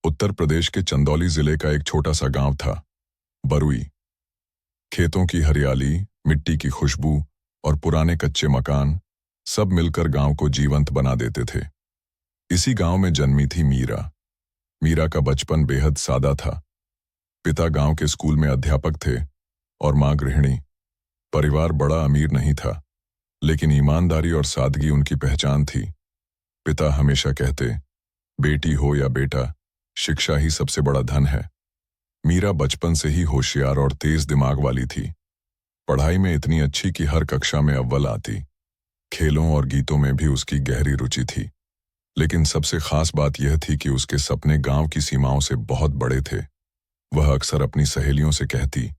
उत्तर प्रदेश के चंदौली जिले का एक छोटा सा गांव था, बरुई। खेतों की हरियाली, मिट्टी की खुशबू और पुराने कच्चे मकान सब मिलकर गांव को जीवंत बना देते थे। इसी गांव में जन्मी थी मीरा। मीरा का बचपन बेहद सादा था। पिता गांव के स्कूल में अध्यापक थे और मां गृहिणी। परिवार बड़ा अमीर नहीं था, लेकिन ईमानदारी और सादगी उनकी पहचान थी। पिता हमेशा कहते, बेटी हो या बेटा, शिक्षा ही सबसे बड़ा धन है। मीरा बचपन से ही होशियार और तेज दिमाग वाली थी। पढ़ाई में इतनी अच्छी कि हर कक्षा में अव्वल आती। खेलों और गीतों में भी उसकी गहरी रुचि थी। लेकिन सबसे खास बात यह थी कि उसके सपने गांव की सीमाओं से बहुत बड़े थे। वह अक्सर अपनी सहेलियों से कहती,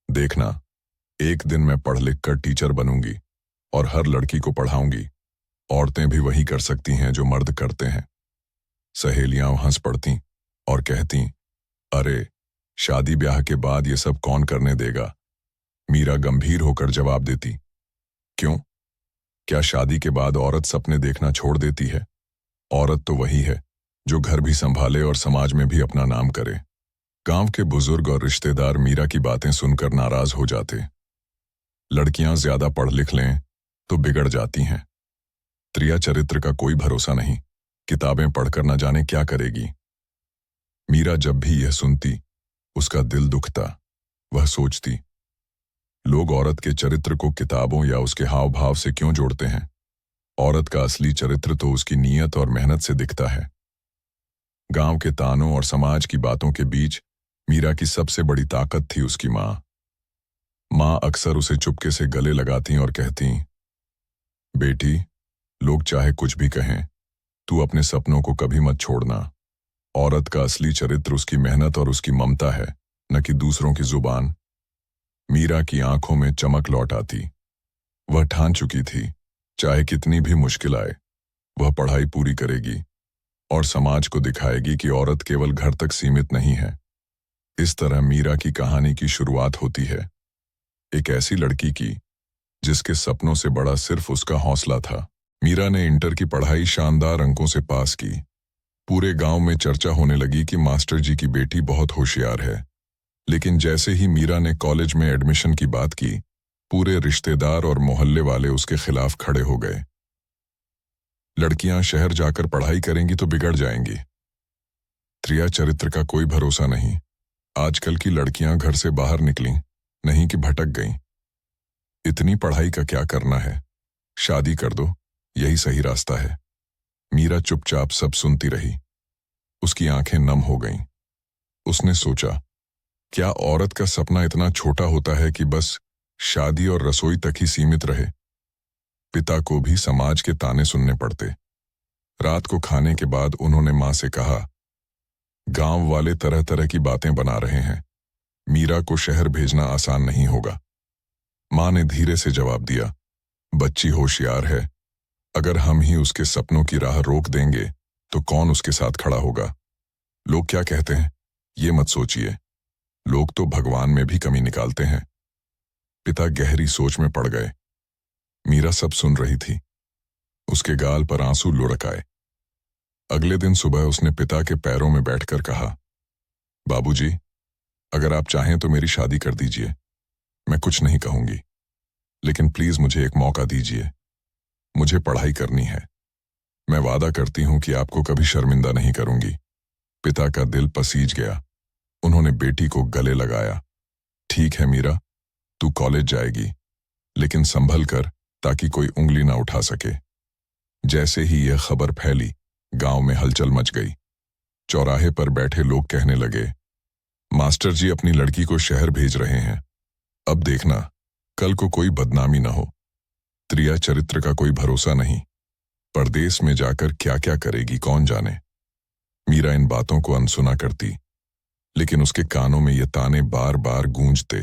देखना, एक दिन मैं पढ़ लिख कर टीचर बनूंगी और हर लड़की को पढ़ाऊंगी। औरतें भी वही कर सकती हैं जो मर्द करते हैं। सहेलियां हंस पड़ती और कहती, अरे, शादी ब्याह के बाद ये सब कौन करने देगा। मीरा गंभीर होकर जवाब देती, क्यों? क्या शादी के बाद औरत सपने देखना छोड़ देती है? औरत तो वही है जो घर भी संभाले और समाज में भी अपना नाम करे। गांव के बुजुर्ग और रिश्तेदार मीरा की बातें सुनकर नाराज हो जाते। लड़कियां ज्यादा पढ़ लिख लें तो बिगड़ जाती हैं। त्रिया चरित्र का कोई भरोसा नहीं, किताबें पढ़कर न जाने क्या करेगी। मीरा जब भी यह सुनती, उसका दिल दुखता। वह सोचती, लोग औरत के चरित्र को किताबों या उसके हाव भाव से क्यों जोड़ते हैं? औरत का असली चरित्र तो उसकी नीयत और मेहनत से दिखता है। गांव के तानों और समाज की बातों के बीच मीरा की सबसे बड़ी ताकत थी उसकी मां। मां अक्सर उसे चुपके से गले लगाती और कहती, बेटी, लोग चाहे कुछ भी कहें, तू अपने सपनों को कभी मत छोड़ना। औरत का असली चरित्र उसकी मेहनत और उसकी ममता है, न कि दूसरों की जुबान। मीरा की आंखों में चमक लौट आती। वह ठान चुकी थी, चाहे कितनी भी मुश्किल आए, वह पढ़ाई पूरी करेगी और समाज को दिखाएगी कि औरत केवल घर तक सीमित नहीं है। इस तरह मीरा की कहानी की शुरुआत होती है, एक ऐसी लड़की की जिसके सपनों से बड़ा सिर्फ उसका हौसला था। मीरा ने इंटर की पढ़ाई शानदार अंकों से पास की। पूरे गांव में चर्चा होने लगी कि मास्टर जी की बेटी बहुत होशियार है। लेकिन जैसे ही मीरा ने कॉलेज में एडमिशन की बात की, पूरे रिश्तेदार और मोहल्ले वाले उसके खिलाफ खड़े हो गए। लड़कियां शहर जाकर पढ़ाई करेंगी तो बिगड़ जाएंगी। त्रिया चरित्र का कोई भरोसा नहीं। आजकल की लड़कियां घर से बाहर निकलीं, नहीं कि भटक गईं। इतनी पढ़ाई का क्या करना है? शादी कर दो, यही सही रास्ता है। मीरा चुपचाप सब सुनती रही। उसकी आंखें नम हो गईं। उसने सोचा, क्या औरत का सपना इतना छोटा होता है कि बस शादी और रसोई तक ही सीमित रहे? पिता को भी समाज के ताने सुनने पड़ते। रात को खाने के बाद उन्होंने मां से कहा, गांव वाले तरह तरह की बातें बना रहे हैं, मीरा को शहर भेजना आसान नहीं होगा। मां ने धीरे से जवाब दिया, बच्ची होशियार है, अगर हम ही उसके सपनों की राह रोक देंगे तो कौन उसके साथ खड़ा होगा? लोग क्या कहते हैं, ये मत सोचिए, लोग तो भगवान में भी कमी निकालते हैं। पिता गहरी सोच में पड़ गए। मीरा सब सुन रही थी। उसके गाल पर आंसू लुढ़क आए। अगले दिन सुबह उसने पिता के पैरों में बैठकर कहा, बाबूजी, अगर आप चाहें तो मेरी शादी कर दीजिए। मैं कुछ नहीं कहूंगी, लेकिन प्लीज मुझे एक मौका दीजिए। मुझे पढ़ाई करनी है। मैं वादा करती हूं कि आपको कभी शर्मिंदा नहीं करूंगी। पिता का दिल पसीज गया। उन्होंने बेटी को गले लगाया। ठीक है मीरा, तू कॉलेज जाएगी, लेकिन संभल कर, ताकि कोई उंगली ना उठा सके। जैसे ही यह खबर फैली, गांव में हलचल मच गई। चौराहे पर बैठे लोग कहने लगे, मास्टर जी अपनी लड़की को शहर भेज रहे हैं। अब देखना, कल को कोई बदनामी न हो। त्रिया चरित्र का कोई भरोसा नहीं। परदेश में जाकर क्या क्या करेगी कौन जाने। मीरा इन बातों को अनसुना करती, लेकिन उसके कानों में ये ताने बार बार गूंजते।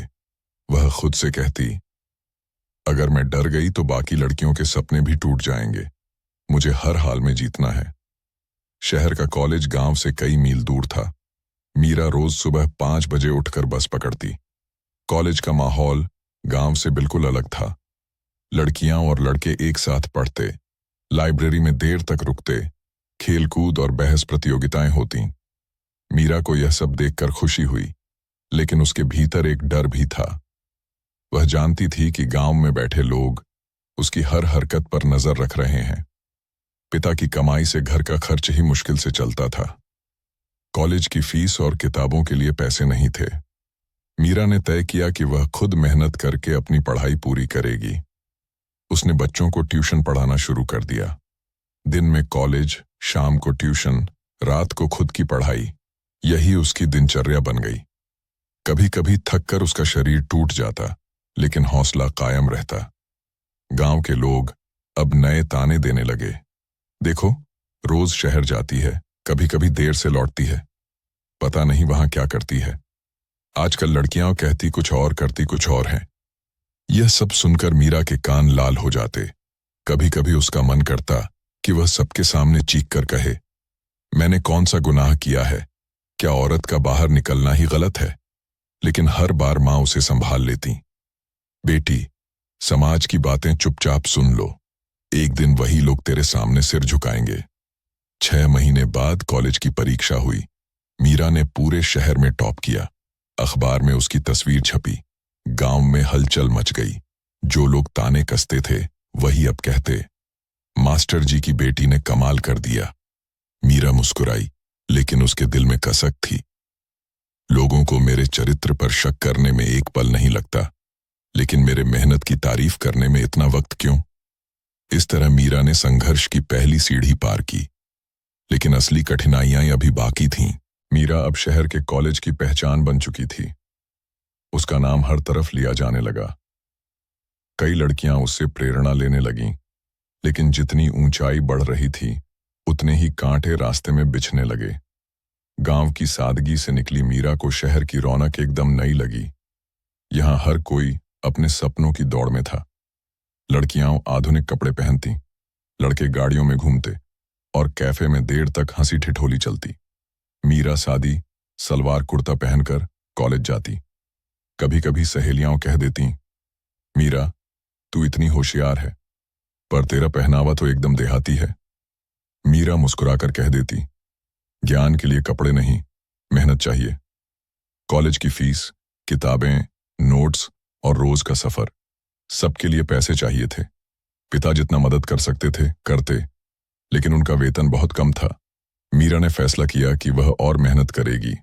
वह खुद से कहती, अगर मैं डर गई तो बाकी लड़कियों के सपने भी टूट जाएंगे। मुझे हर हाल में जीतना है। शहर का कॉलेज गांव से कई मील दूर था। मीरा रोज सुबह 5 बजे उठकर बस पकड़ती। कॉलेज का माहौल गांव से बिल्कुल अलग था। लड़कियां और लड़के एक साथ पढ़ते, लाइब्रेरी में देर तक रुकते, खेलकूद और बहस प्रतियोगिताएं होती। मीरा को यह सब देखकर खुशी हुई, लेकिन उसके भीतर एक डर भी था। वह जानती थी कि गांव में बैठे लोग उसकी हर हरकत पर नजर रख रहे हैं। पिता की कमाई से घर का खर्च ही मुश्किल से चलता था। कॉलेज की फीस और किताबों के लिए पैसे नहीं थे। मीरा ने तय किया कि वह खुद मेहनत करके अपनी पढ़ाई पूरी करेगी। उसने बच्चों को ट्यूशन पढ़ाना शुरू कर दिया। दिन में कॉलेज, शाम को ट्यूशन, रात को खुद की पढ़ाई, यही उसकी दिनचर्या बन गई। कभी कभी थककर उसका शरीर टूट जाता, लेकिन हौसला कायम रहता। गांव के लोग अब नए ताने देने लगे। देखो, रोज शहर जाती है, कभी कभी देर से लौटती है, पता नहीं वहां क्या करती है। आजकल लड़कियां कहती कुछ और करती कुछ और हैं। यह सब सुनकर मीरा के कान लाल हो जाते। कभी कभी उसका मन करता कि वह सबके सामने चीख कर कहे, मैंने कौन सा गुनाह किया है? क्या औरत का बाहर निकलना ही गलत है? लेकिन हर बार मां उसे संभाल लेती। बेटी, समाज की बातें चुपचाप सुन लो, एक दिन वही लोग तेरे सामने सिर झुकाएंगे। 6 महीने बाद कॉलेज की परीक्षा हुई। मीरा ने पूरे शहर में टॉप किया। अखबार में उसकी तस्वीर छपी। गांव में हलचल मच गई। जो लोग ताने कसते थे वही अब कहते, मास्टर जी की बेटी ने कमाल कर दिया। मीरा मुस्कुराई, लेकिन उसके दिल में कसक थी। लोगों को मेरे चरित्र पर शक करने में एक पल नहीं लगता, लेकिन मेरे मेहनत की तारीफ करने में इतना वक्त क्यों? इस तरह मीरा ने संघर्ष की पहली सीढ़ी पार की, लेकिन असली कठिनाइयां अभी बाकी थीं। मीरा अब शहर के कॉलेज की पहचान बन चुकी थी। उसका नाम हर तरफ लिया जाने लगा। कई लड़कियां उससे प्रेरणा लेने लगीं, लेकिन जितनी ऊंचाई बढ़ रही थी, उतने ही कांटे रास्ते में बिछने लगे। गांव की सादगी से निकली मीरा को शहर की रौनक एकदम नई लगी। यहां हर कोई अपने सपनों की दौड़ में था। लड़कियां आधुनिक कपड़े पहनती, लड़के गाड़ियों में घूमते और कैफे में देर तक हंसी ठिठोली चलती। मीरा सादी सलवार कुर्ता पहनकर कॉलेज जाती। कभी कभी सहेलियां कह देती, मीरा, तू इतनी होशियार है, पर तेरा पहनावा तो एकदम देहाती है। मीरा मुस्कुराकर कह देती, ज्ञान के लिए कपड़े नहीं, मेहनत चाहिए। कॉलेज की फीस, किताबें, नोट्स और रोज का सफर, सबके लिए पैसे चाहिए थे। पिता जितना मदद कर सकते थे करते, लेकिन उनका वेतन बहुत कम था। मीरा ने फैसला किया कि वह और मेहनत करेगी।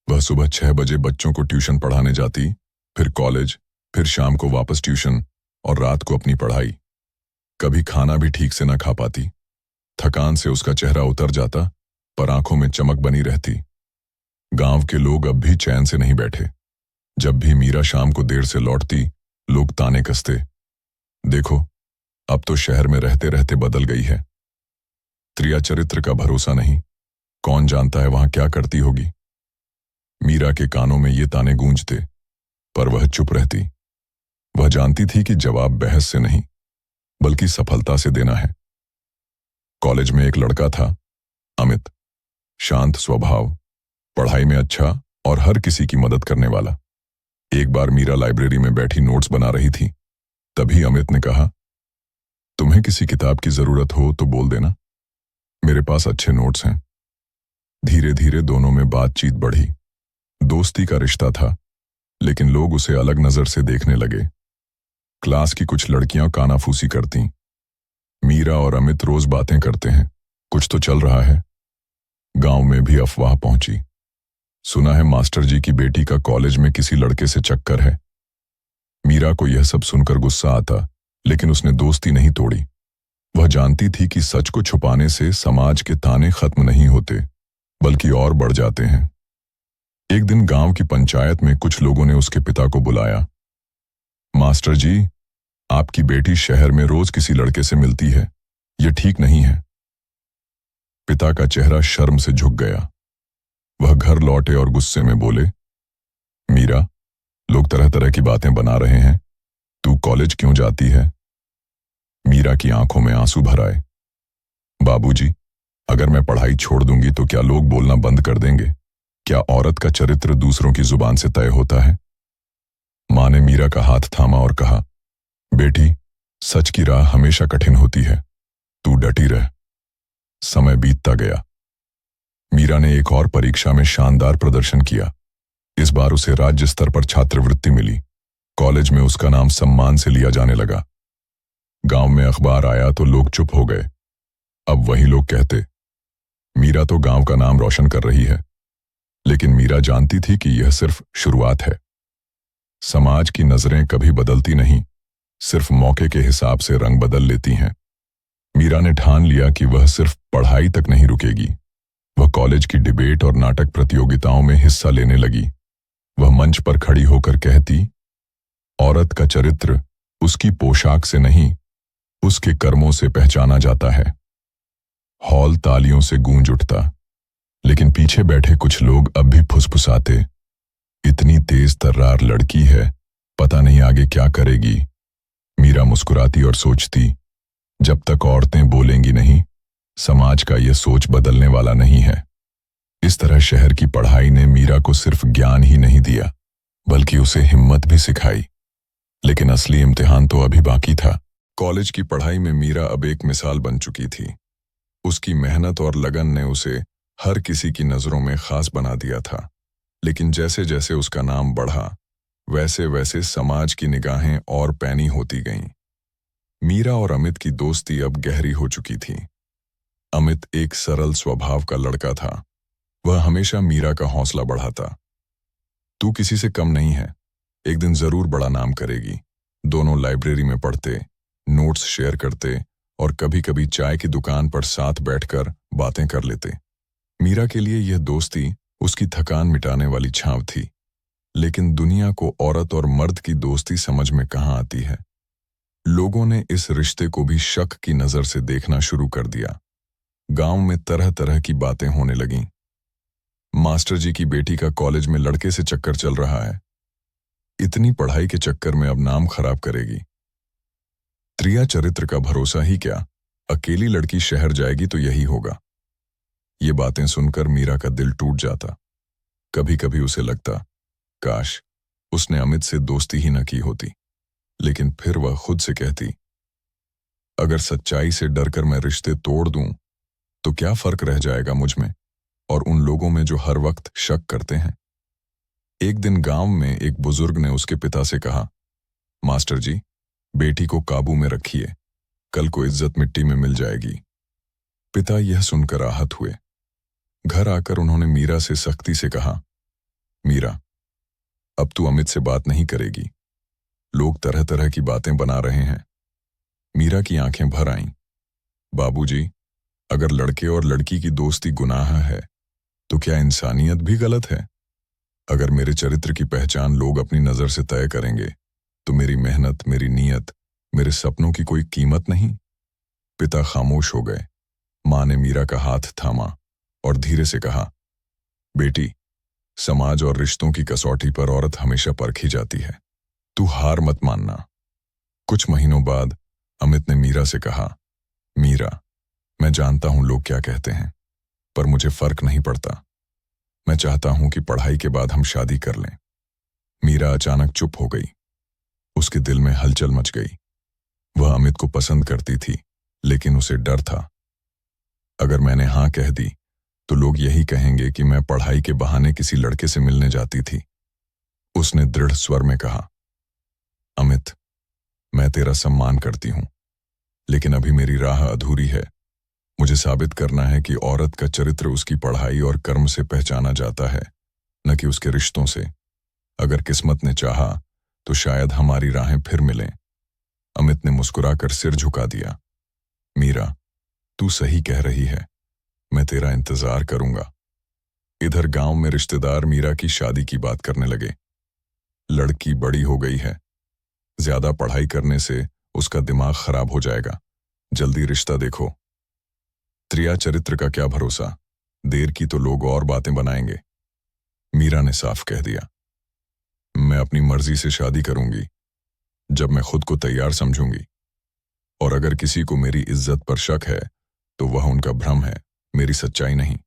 वह सुबह 6 बजे बच्चों को ट्यूशन पढ़ाने जाती, फिर कॉलेज, फिर शाम को वापस ट्यूशन और रात को अपनी पढ़ाई। कभी खाना भी ठीक से न खा पाती। थकान से उसका चेहरा उतर जाता, पर आंखों में चमक बनी रहती। गांव के लोग अब भी चैन से नहीं बैठे। जब भी मीरा शाम को देर से लौटती, लोग ताने कसते, देखो, अब तो शहर में रहते रहते बदल गई है। त्रिया चरित्र का भरोसा नहीं, कौन जानता है वहां क्या करती होगी। मीरा के कानों में ये ताने गूंजते, पर वह चुप रहती। वह जानती थी कि जवाब बहस से नहीं, बल्कि सफलता से देना है। कॉलेज में एक लड़का था, अमित। शांत स्वभाव, पढ़ाई में अच्छा और हर किसी की मदद करने वाला। एक बार मीरा लाइब्रेरी में बैठी नोट्स बना रही थी। तभी अमित ने कहा, तुम्हें किसी किताब की जरूरत हो तो बोल देना, मेरे पास अच्छे नोट्स हैं। धीरे धीरे दोनों में बातचीत बढ़ी। दोस्ती का रिश्ता था, लेकिन लोग उसे अलग नजर से देखने लगे। क्लास की कुछ लड़कियां कानाफूसी करतीं। मीरा और अमित रोज बातें करते हैं, कुछ तो चल रहा है। गांव में भी अफवाह पहुंची। सुना है मास्टर जी की बेटी का कॉलेज में किसी लड़के से चक्कर है। मीरा को यह सब सुनकर गुस्सा आता, लेकिन उसने दोस्ती नहीं तोड़ी। वह जानती थी कि सच को छुपाने से समाज के ताने खत्म नहीं होते, बल्कि और बढ़ जाते हैं। एक दिन गांव की पंचायत में कुछ लोगों ने उसके पिता को बुलाया। मास्टर जी, आपकी बेटी शहर में रोज किसी लड़के से मिलती है, यह ठीक नहीं है। पिता का चेहरा शर्म से झुक गया। वह घर लौटे और गुस्से में बोले, मीरा, लोग तरह तरह की बातें बना रहे हैं, तू कॉलेज क्यों जाती है? मीरा की आंखों में आंसू भर आए। बाबूजी, अगर मैं पढ़ाई छोड़ दूंगी तो क्या लोग बोलना बंद कर देंगे? क्या औरत का चरित्र दूसरों की जुबान से तय होता है? मां ने मीरा का हाथ थामा और कहा, बेटी, सच की राह हमेशा कठिन होती है, तू डटी रह। समय बीतता गया। मीरा ने एक और परीक्षा में शानदार प्रदर्शन किया। इस बार उसे राज्य स्तर पर छात्रवृत्ति मिली। कॉलेज में उसका नाम सम्मान से लिया जाने लगा। गांव में अखबार आया तो लोग चुप हो गए। अब वही लोग कहते, मीरा तो गांव का नाम रोशन कर रही है। लेकिन मीरा जानती थी कि यह सिर्फ शुरुआत है। समाज की नजरें कभी बदलती नहीं, सिर्फ मौके के हिसाब से रंग बदल लेती हैं। मीरा ने ठान लिया कि वह सिर्फ पढ़ाई तक नहीं रुकेगी। वह कॉलेज की डिबेट और नाटक प्रतियोगिताओं में हिस्सा लेने लगी। वह मंच पर खड़ी होकर कहती, औरत का चरित्र उसकी पोशाक से नहीं, उसके कर्मों से पहचाना जाता है। हॉल तालियों से गूंज उठता, लेकिन पीछे बैठे कुछ लोग अब भी फुसफुसाते, इतनी तेज तर्रार लड़की है, पता नहीं आगे क्या करेगी। मीरा मुस्कुराती और सोचती, जब तक औरतें बोलेंगी नहीं, समाज का यह सोच बदलने वाला नहीं है। इस तरह शहर की पढ़ाई ने मीरा को सिर्फ ज्ञान ही नहीं दिया, बल्कि उसे हिम्मत भी सिखाई। लेकिन असली इम्तिहान तो अभी बाकी था। कॉलेज की पढ़ाई में मीरा अब एक मिसाल बन चुकी थी। उसकी मेहनत और लगन ने उसे हर किसी की नजरों में खास बना दिया था। लेकिन जैसे जैसे उसका नाम बढ़ा, वैसे वैसे समाज की निगाहें और पैनी होती गईं। मीरा और अमित की दोस्ती अब गहरी हो चुकी थी। अमित एक सरल स्वभाव का लड़का था। वह हमेशा मीरा का हौसला बढ़ाता। तू किसी से कम नहीं है, एक दिन जरूर बड़ा नाम करेगी। दोनों लाइब्रेरी में पढ़ते, नोट्स शेयर करते और कभी कभी चाय की दुकान पर साथ बैठकर बातें कर लेते। मीरा के लिए यह दोस्ती उसकी थकान मिटाने वाली छांव थी। लेकिन दुनिया को औरत और मर्द की दोस्ती समझ में कहाँ आती है। लोगों ने इस रिश्ते को भी शक की नजर से देखना शुरू कर दिया। गांव में तरह तरह की बातें होने लगीं। मास्टर जी की बेटी का कॉलेज में लड़के से चक्कर चल रहा है, इतनी पढ़ाई के चक्कर में अब नाम खराब करेगी। त्रिया चरित्र का भरोसा ही क्या, अकेली लड़की शहर जाएगी तो यही होगा। ये बातें सुनकर मीरा का दिल टूट जाता। कभी कभी उसे लगता, काश उसने अमित से दोस्ती ही न की होती। लेकिन फिर वह खुद से कहती, अगर सच्चाई से डरकर मैं रिश्ते तोड़ दूं तो क्या फर्क रह जाएगा मुझ में और उन लोगों में जो हर वक्त शक करते हैं। एक दिन गांव में एक बुजुर्ग ने उसके पिता से कहा, मास्टर जी, बेटी को काबू में रखिए, कल को इज्जत मिट्टी में मिल जाएगी। पिता यह सुनकर आहत हुए। घर आकर उन्होंने मीरा से सख्ती से कहा, मीरा, अब तू अमित से बात नहीं करेगी। लोग तरह तरह की बातें बना रहे हैं। मीरा की आंखें भर आईं। बाबूजी, अगर लड़के और लड़की की दोस्ती गुनाह है तो क्या इंसानियत भी गलत है? अगर मेरे चरित्र की पहचान लोग अपनी नजर से तय करेंगे तो मेरी मेहनत, मेरी नीयत, मेरे सपनों की कोई कीमत नहीं? पिता खामोश हो गए। मां ने मीरा का हाथ थामा और धीरे से कहा, बेटी, समाज और रिश्तों की कसौटी पर औरत हमेशा परखी जाती है, तू हार मत मानना। कुछ महीनों बाद अमित ने मीरा से कहा, मीरा, मैं जानता हूं लोग क्या कहते हैं, पर मुझे फर्क नहीं पड़ता। मैं चाहता हूं कि पढ़ाई के बाद हम शादी कर लें। मीरा अचानक चुप हो गई। उसके दिल में हलचल मच गई। वह अमित को पसंद करती थी, लेकिन उसे डर था। अगर मैंने हां कह दी तो लोग यही कहेंगे कि मैं पढ़ाई के बहाने किसी लड़के से मिलने जाती थी। उसने दृढ़ स्वर में कहा, अमित, मैं तेरा सम्मान करती हूं, लेकिन अभी मेरी राह अधूरी है। मुझे साबित करना है कि औरत का चरित्र उसकी पढ़ाई और कर्म से पहचाना जाता है, न कि उसके रिश्तों से। अगर किस्मत ने चाहा तो शायद हमारी राहें फिर मिलें। अमित ने मुस्कुराकर सिर झुका दिया। मीरा, तू सही कह रही है, मैं तेरा इंतजार करूंगा। इधर गांव में रिश्तेदार मीरा की शादी की बात करने लगे। लड़की बड़ी हो गई है, ज्यादा पढ़ाई करने से उसका दिमाग खराब हो जाएगा, जल्दी रिश्ता देखो। त्रिया चरित्र का क्या भरोसा, देर की तो लोग और बातें बनाएंगे। मीरा ने साफ कह दिया, मैं अपनी मर्जी से शादी करूंगी जब मैं खुद को तैयार समझूंगी। और अगर किसी को मेरी इज्जत पर शक है तो वह उनका भ्रम है, मेरी सच्चाई नहीं।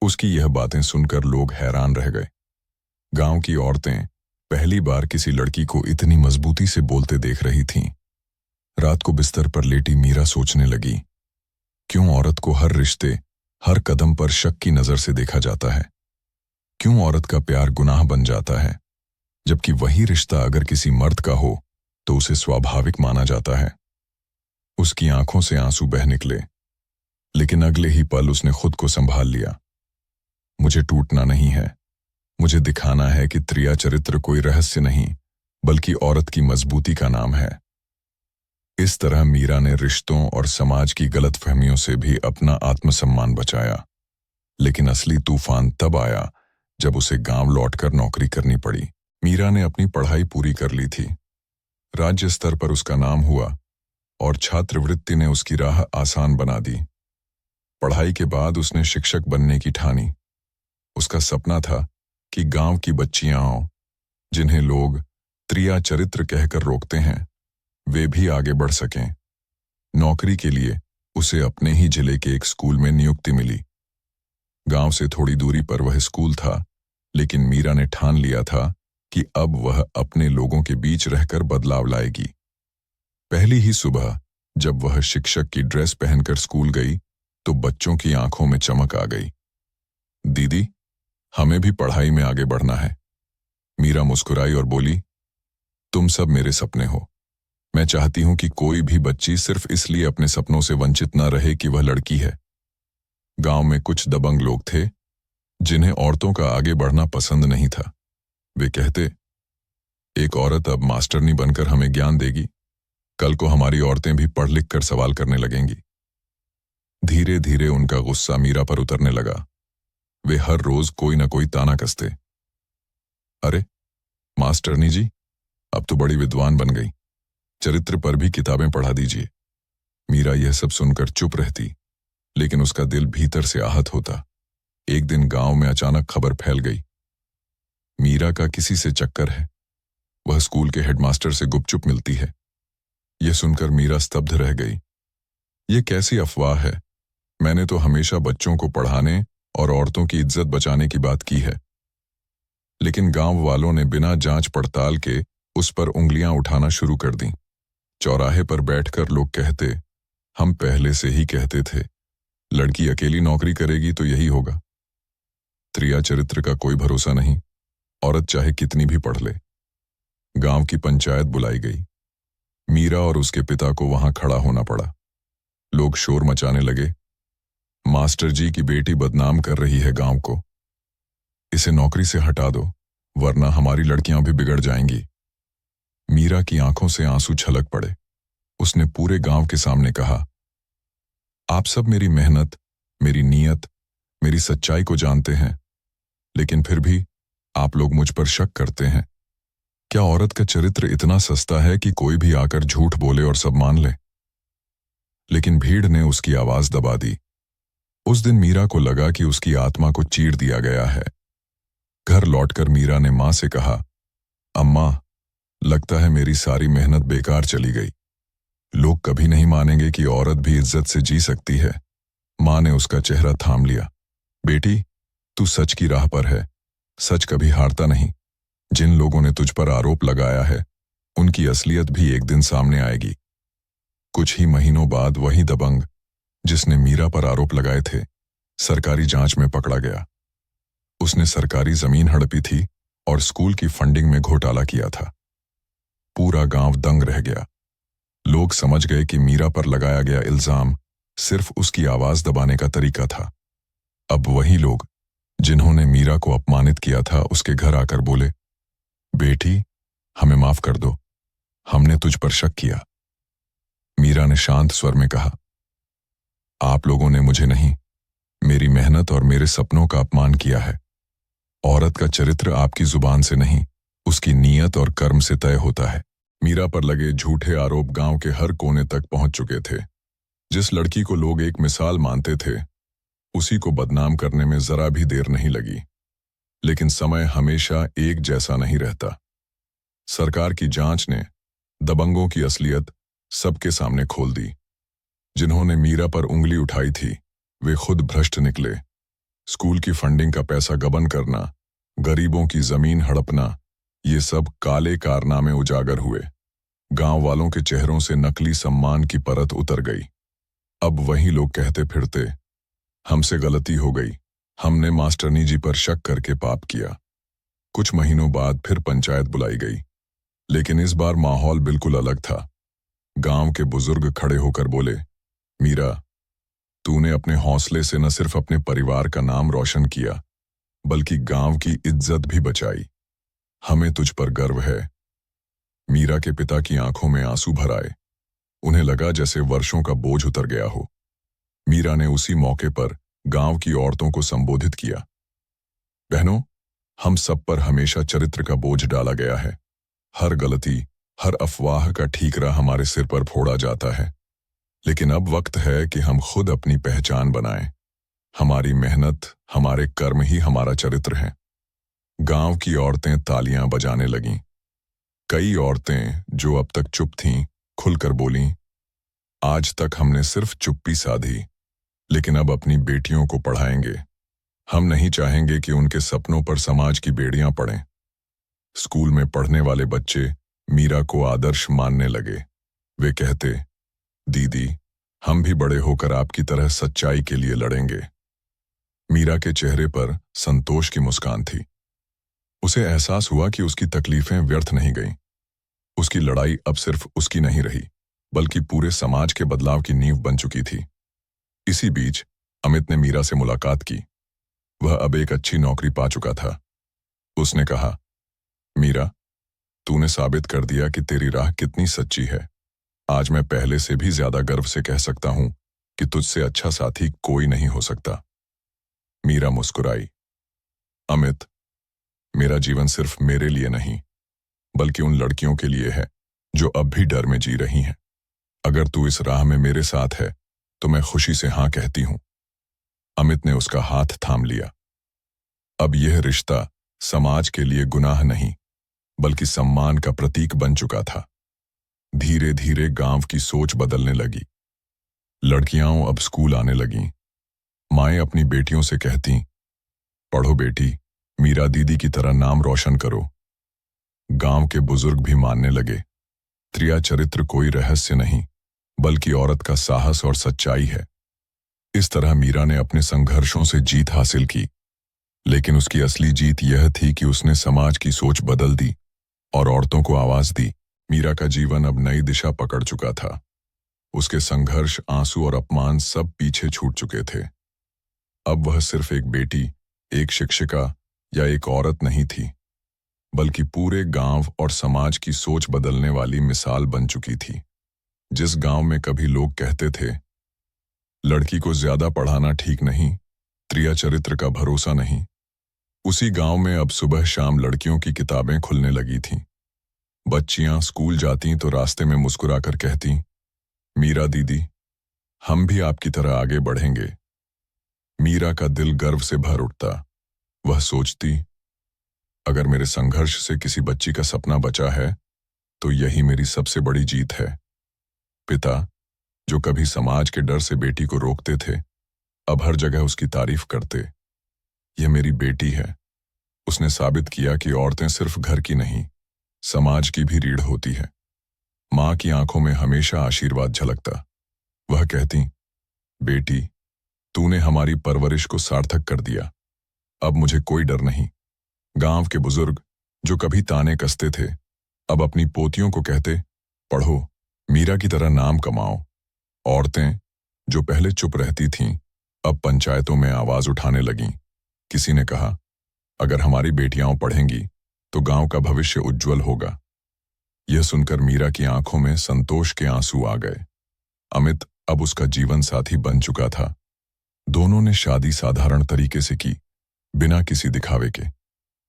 उसकी यह बातें सुनकर लोग हैरान रह गए। गांव की औरतें पहली बार किसी लड़की को इतनी मजबूती से बोलते देख रही थीं। रात को बिस्तर पर लेटी मीरा सोचने लगी, क्यों औरत को हर रिश्ते, हर कदम पर शक की नजर से देखा जाता है। क्यों औरत का प्यार गुनाह बन जाता है, जबकि वही रिश्ता अगर किसी मर्द का हो तो उसे स्वाभाविक माना जाता है। उसकी आंखों से आंसू बह निकले, लेकिन अगले ही पल उसने खुद को संभाल लिया। मुझे टूटना नहीं है, मुझे दिखाना है कि त्रिया चरित्र कोई रहस्य नहीं, बल्कि औरत की मजबूती का नाम है। इस तरह मीरा ने रिश्तों और समाज की गलतफहमियों से भी अपना आत्मसम्मान बचाया। लेकिन असली तूफान तब आया जब उसे गांव लौटकर नौकरी करनी पड़ी। मीरा ने अपनी पढ़ाई पूरी कर ली थी, राज्य स्तर पर उसका नाम हुआ और छात्रवृत्ति ने उसकी राह आसान बना दी। पढ़ाई के बाद उसने शिक्षक बनने की ठानी। उसका सपना था कि गांव की बच्चियां, जिन्हें लोग त्रिया चरित्र कहकर रोकते हैं, वे भी आगे बढ़ सकें। नौकरी के लिए उसे अपने ही जिले के एक स्कूल में नियुक्ति मिली। गांव से थोड़ी दूरी पर वह स्कूल था, लेकिन मीरा ने ठान लिया था कि अब वह अपने लोगों के बीच रहकर बदलाव लाएगी। पहली ही सुबह जब वह शिक्षक की ड्रेस पहनकर स्कूल गई तो बच्चों की आंखों में चमक आ गई। दीदी, हमें भी पढ़ाई में आगे बढ़ना है। मीरा मुस्कुराई और बोली, तुम सब मेरे सपने हो। मैं चाहती हूं कि कोई भी बच्ची सिर्फ इसलिए अपने सपनों से वंचित न रहे कि वह लड़की है। गांव में कुछ दबंग लोग थे जिन्हें औरतों का आगे बढ़ना पसंद नहीं था। वे कहते, एक औरत अब मास्टरनी बनकर हमें ज्ञान देगी, कल को हमारी औरतें भी पढ़ लिख कर सवाल करने लगेंगी। धीरे धीरे उनका गुस्सा मीरा पर उतरने लगा। वे हर रोज कोई न कोई ताना कसते, अरे मास्टरनी जी, अब तो बड़ी विद्वान बन गई, चरित्र पर भी किताबें पढ़ा दीजिए। मीरा यह सब सुनकर चुप रहती, लेकिन उसका दिल भीतर से आहत होता। एक दिन गांव में अचानक खबर फैल गई, मीरा का किसी से चक्कर है, वह स्कूल के हेडमास्टर से गुपचुप मिलती है। यह सुनकर मीरा स्तब्ध रह गई। यह कैसी अफवाह है? मैंने तो हमेशा बच्चों को पढ़ाने और औरतों की इज्जत बचाने की बात की है। लेकिन गांव वालों ने बिना जांच पड़ताल के उस पर उंगलियां उठाना शुरू कर दी। चौराहे पर बैठकर लोग कहते, हम पहले से ही कहते थे, लड़की अकेली नौकरी करेगी तो यही होगा। त्रिया चरित्र का कोई भरोसा नहीं, औरत चाहे कितनी भी पढ़ ले। गांव की पंचायत बुलाई गई। मीरा और उसके पिता को वहां खड़ा होना पड़ा। लोग शोर मचाने लगे, मास्टर जी की बेटी बदनाम कर रही है गांव को, इसे नौकरी से हटा दो, वरना हमारी लड़कियां भी बिगड़ जाएंगी। मीरा की आंखों से आंसू छलक पड़े। उसने पूरे गांव के सामने कहा, आप सब मेरी मेहनत, मेरी नीयत, मेरी सच्चाई को जानते हैं, लेकिन फिर भी आप लोग मुझ पर शक करते हैं। क्या औरत का चरित्र इतना सस्ता है कि कोई भी आकर झूठ बोले और सब मान ले? लेकिन भीड़ ने उसकी आवाज दबा दी। उस दिन मीरा को लगा कि उसकी आत्मा को चीर दिया गया है। घर लौटकर मीरा ने मां से कहा, अम्मा, लगता है मेरी सारी मेहनत बेकार चली गई। लोग कभी नहीं मानेंगे कि औरत भी इज्जत से जी सकती है। मां ने उसका चेहरा थाम लिया। बेटी, तू सच की राह पर है, सच कभी हारता नहीं। जिन लोगों ने तुझ पर आरोप लगाया है, उनकी असलियत भी एक दिन सामने आएगी। कुछ ही महीनों बाद वही दबंग जिसने मीरा पर आरोप लगाए थे, सरकारी जांच में पकड़ा गया। उसने सरकारी जमीन हड़पी थी और स्कूल की फंडिंग में घोटाला किया था। पूरा गांव दंग रह गया। लोग समझ गए कि मीरा पर लगाया गया इल्जाम सिर्फ उसकी आवाज दबाने का तरीका था। अब वही लोग जिन्होंने मीरा को अपमानित किया था उसके घर आकर बोले, बेटी, हमें माफ कर दो, हमने तुझ पर शक किया। मीरा ने शांत स्वर में कहा, आप लोगों ने मुझे नहीं, मेरी मेहनत और मेरे सपनों का अपमान किया है। औरत का चरित्र आपकी जुबान से नहीं, उसकी नीयत और कर्म से तय होता है। मीरा पर लगे झूठे आरोप गांव के हर कोने तक पहुंच चुके थे। जिस लड़की को लोग एक मिसाल मानते थे, उसी को बदनाम करने में जरा भी देर नहीं लगी। लेकिन समय हमेशा एक जैसा नहीं रहता। सरकार की जांच ने दबंगों की असलियत सबके सामने खोल दी। जिन्होंने मीरा पर उंगली उठाई थी, वे खुद भ्रष्ट निकले। स्कूल की फंडिंग का पैसा गबन करना, गरीबों की जमीन हड़पना, ये सब काले कारनामे उजागर हुए। गांव वालों के चेहरों से नकली सम्मान की परत उतर गई। अब वही लोग कहते फिरते, हमसे गलती हो गई। हमने मास्टरनी जी पर शक करके पाप किया। कुछ महीनों बाद फिर पंचायत बुलाई गई, लेकिन इस बार माहौल बिल्कुल अलग था। गांव के बुजुर्ग खड़े होकर बोले, मीरा, तूने अपने हौसले से न सिर्फ अपने परिवार का नाम रोशन किया, बल्कि गांव की इज्जत भी बचाई। हमें तुझ पर गर्व है। मीरा के पिता की आंखों में आंसू भर आए। उन्हें लगा जैसे वर्षों का बोझ उतर गया हो। मीरा ने उसी मौके पर गांव की औरतों को संबोधित किया, बहनों, हम सब पर हमेशा चरित्र का बोझ डाला गया है। हर गलती, हर अफवाह का ठीकरा हमारे सिर पर फोड़ा जाता है। लेकिन अब वक्त है कि हम खुद अपनी पहचान बनाएं। हमारी मेहनत, हमारे कर्म ही हमारा चरित्र हैं। गांव की औरतें तालियां बजाने लगीं। कई औरतें जो अब तक चुप थीं, खुलकर बोलीं, आज तक हमने सिर्फ चुप्पी साधी, लेकिन अब अपनी बेटियों को पढ़ाएंगे। हम नहीं चाहेंगे कि उनके सपनों पर समाज की बेड़ियां पड़ें। स्कूल में पढ़ने वाले बच्चे मीरा को आदर्श मानने लगे। वे कहते, दीदी, हम भी बड़े होकर आपकी तरह सच्चाई के लिए लड़ेंगे। मीरा के चेहरे पर संतोष की मुस्कान थी। उसे एहसास हुआ कि उसकी तकलीफें व्यर्थ नहीं गईं। उसकी लड़ाई अब सिर्फ उसकी नहीं रही, बल्कि पूरे समाज के बदलाव की नींव बन चुकी थी। इसी बीच अमित ने मीरा से मुलाकात की। वह अब एक अच्छी नौकरी पा चुका था। उसने कहा, मीरा, तूने साबित कर दिया कि तेरी राह कितनी सच्ची है। आज मैं पहले से भी ज्यादा गर्व से कह सकता हूं कि तुझसे अच्छा साथी कोई नहीं हो सकता। मीरा मुस्कुराई। अमित, मेरा जीवन सिर्फ मेरे लिए नहीं, बल्कि उन लड़कियों के लिए है जो अब भी डर में जी रही हैं। अगर तू इस राह में मेरे साथ है तो मैं खुशी से हां कहती हूं। अमित ने उसका हाथ थाम लिया। अब यह रिश्ता समाज के लिए गुनाह नहीं, बल्कि सम्मान का प्रतीक बन चुका था। धीरे धीरे गांव की सोच बदलने लगी। लड़कियां अब स्कूल आने लगीं। माएं अपनी बेटियों से कहतीं, पढ़ो बेटी, मीरा दीदी की तरह नाम रोशन करो। गांव के बुजुर्ग भी मानने लगे, स्त्रिया चरित्र कोई रहस्य नहीं, बल्कि औरत का साहस और सच्चाई है। इस तरह मीरा ने अपने संघर्षों से जीत हासिल की, लेकिन उसकी असली जीत यह थी कि उसने समाज की सोच बदल दी और औरतों को आवाज दी। मीरा का जीवन अब नई दिशा पकड़ चुका था। उसके संघर्ष, आंसू और अपमान सब पीछे छूट चुके थे। अब वह सिर्फ एक बेटी, एक शिक्षिका या एक औरत नहीं थी, बल्कि पूरे गांव और समाज की सोच बदलने वाली मिसाल बन चुकी थी। जिस गांव में कभी लोग कहते थे, लड़की को ज्यादा पढ़ाना ठीक नहीं, स्त्रिया चरित्र का भरोसा नहीं, उसी गांव में अब सुबह शाम लड़कियों की किताबें खुलने लगी थीं। बच्चियां स्कूल जातीं तो रास्ते में मुस्कुराकर कहतीं, मीरा दीदी, हम भी आपकी तरह आगे बढ़ेंगे। मीरा का दिल गर्व से भर उठता। वह सोचती, अगर मेरे संघर्ष से किसी बच्ची का सपना बचा है तो यही मेरी सबसे बड़ी जीत है। पिता, जो कभी समाज के डर से बेटी को रोकते थे, अब हर जगह उसकी तारीफ करते। यह मेरी बेटी है। उसने साबित किया कि औरतें सिर्फ घर की नहीं, समाज की भी रीढ़ होती है। मां की आंखों में हमेशा आशीर्वाद झलकता। वह कहती, बेटी, तूने हमारी परवरिश को सार्थक कर दिया। अब मुझे कोई डर नहीं। गांव के बुजुर्ग, जो कभी ताने कसते थे, अब अपनी पोतियों को कहते, पढ़ो, मीरा की तरह नाम कमाओ। औरतें, जो पहले चुप रहती थीं, अब पंचायतों में आवाज उठाने लगीं। किसी ने कहा, अगर हमारी बेटियां पढ़ेंगी तो गांव का भविष्य उज्जवल होगा। यह सुनकर मीरा की आंखों में संतोष के आंसू आ गए। अमित अब उसका जीवन साथी बन चुका था। दोनों ने शादी साधारण तरीके से की, बिना किसी दिखावे के।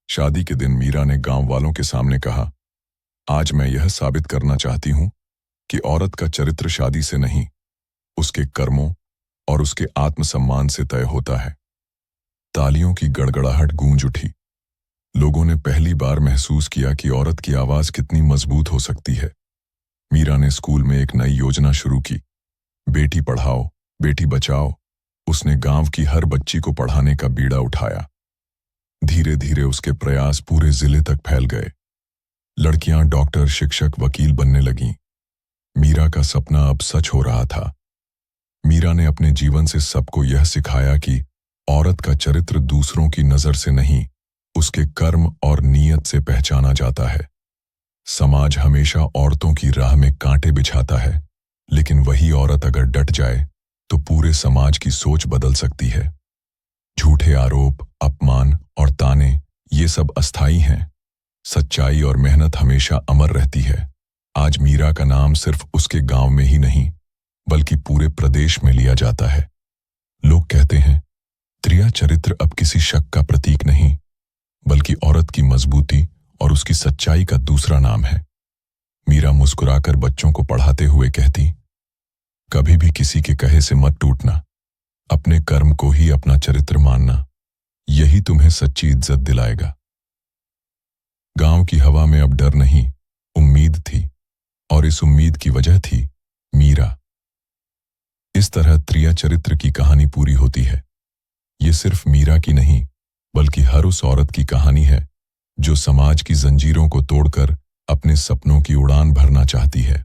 शादी के दिन मीरा ने गांव वालों के सामने कहा, आज मैं यह साबित करना चाहती हूं कि औरत का चरित्र शादी से नहीं, उसके कर्मों और उसके आत्मसम्मान से तय होता है। तालियों की गड़गड़ाहट गूंज उठी। लोगों ने पहली बार महसूस किया कि औरत की आवाज कितनी मजबूत हो सकती है। मीरा ने स्कूल में एक नई योजना शुरू की, बेटी पढ़ाओ, बेटी बचाओ। उसने गांव की हर बच्ची को पढ़ाने का बीड़ा उठाया। धीरे धीरे उसके प्रयास पूरे जिले तक फैल गए। लड़कियां डॉक्टर, शिक्षक, वकील बनने लगीं। मीरा का सपना अब सच हो रहा था। मीरा ने अपने जीवन से सबको यह सिखाया कि औरत का चरित्र दूसरों की नजर से नहीं, उसके कर्म और नीयत से पहचाना जाता है। समाज हमेशा औरतों की राह में कांटे बिछाता है, लेकिन वही औरत अगर डट जाए तो पूरे समाज की सोच बदल सकती है। झूठे आरोप, अपमान और ताने ये सब अस्थायी हैं। सच्चाई और मेहनत हमेशा अमर रहती है। आज मीरा का नाम सिर्फ उसके गांव में ही नहीं, बल्कि पूरे प्रदेश में लिया जाता है। लोग कहते हैं, त्रिया चरित्र अब किसी शक का प्रतीक नहीं, बल्कि औरत की मजबूती और उसकी सच्चाई का दूसरा नाम है। मीरा मुस्कुराकर बच्चों को पढ़ाते हुए कहती, कभी भी किसी के कहे से मत टूटना, अपने कर्म को ही अपना चरित्र मानना, यही तुम्हें सच्ची इज्जत दिलाएगा। गांव की हवा में अब डर नहीं, उम्मीद थी, और इस उम्मीद की वजह थी मीरा। इस तरह त्रिया चरित्र की कहानी पूरी होती है। ये सिर्फ मीरा की नहीं, बल्कि हर उस औरत की कहानी है जो समाज की जंजीरों को तोड़कर अपने सपनों की उड़ान भरना चाहती है।